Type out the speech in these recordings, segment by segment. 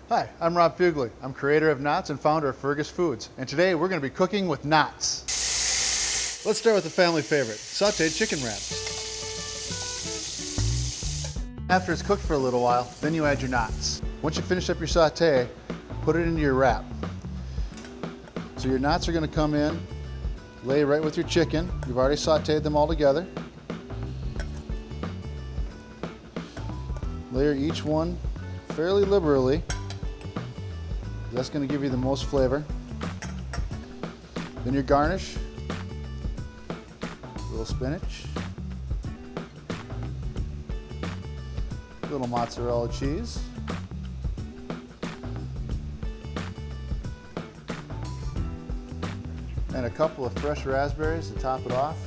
Hi, I'm Rob Fugly. I'm creator of Knott's and founder of Fergus Foods. And today we're going to be cooking with Knott's. Let's start with the family favorite, sauteed chicken wraps. After it's cooked for a little while, then you add your Knott's. Once you finish up your saute, put it into your wrap. So your Knott's are going to come in, lay right with your chicken. You've already sauteed them all together. Layer each one fairly liberally. That's going to give you the most flavor. Then your garnish, a little spinach, a little mozzarella cheese, and a couple of fresh raspberries to top it off.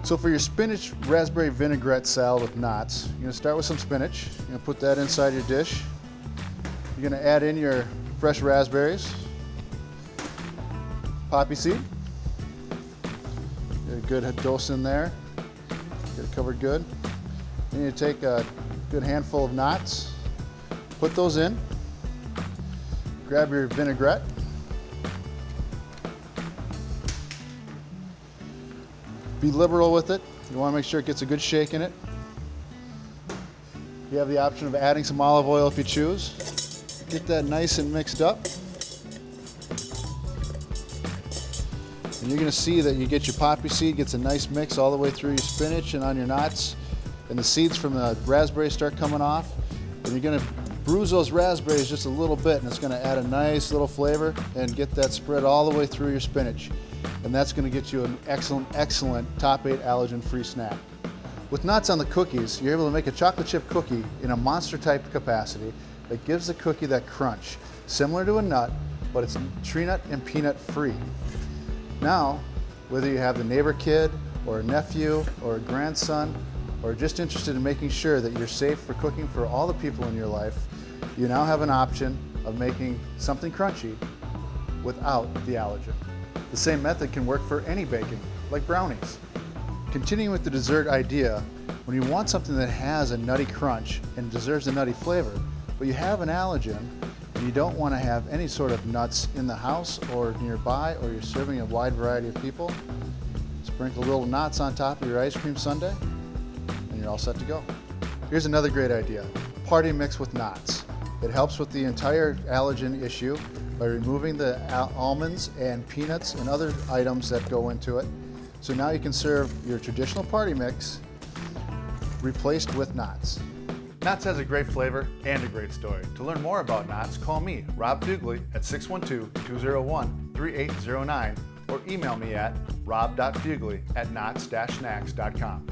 So for your spinach raspberry vinaigrette salad with Knott's, you're going to start with some spinach. You're going to put that inside your dish. You're going to add in your fresh raspberries, poppy seed. Get a good dose in there. Get it covered good. Then you take a good handful of Knott's, put those in. Grab your vinaigrette. Be liberal with it. You want to make sure it gets a good shake in it. You have the option of adding some olive oil if you choose. Get that nice and mixed up. And you're going to see that you get your poppy seed, gets a nice mix all the way through your spinach and on your Knott's. And the seeds from the raspberries start coming off. And you're going to bruise those raspberries just a little bit, and it's going to add a nice little flavor and get that spread all the way through your spinach. And that's going to get you an excellent, excellent top 8 allergen-free snack. With Knott's on the cookies, you're able to make a chocolate chip cookie in a monster type capacity that gives the cookie that crunch, similar to a nut, but it's tree nut and peanut free. Now, whether you have a neighbor kid or a nephew or a grandson, or just interested in making sure that you're safe for cooking for all the people in your life, you now have an option of making something crunchy without the allergen. The same method can work for any baking, like brownies. Continuing with the dessert idea, when you want something that has a nutty crunch and deserves a nutty flavor, but you have an allergen and you don't want to have any sort of nuts in the house or nearby, or you're serving a wide variety of people, sprinkle little Knott's on top of your ice cream sundae and you're all set to go. Here's another great idea, party mix with Knott's. It helps with the entire allergen issue by removing the almonds and peanuts and other items that go into it. So now you can serve your traditional party mix replaced with Knott's. Knott's has a great flavor and a great story. To learn more about Knott's, call me, Rob Fugly, at 612-201-3809 or email me at rob.fugly@knotts-snacks.com.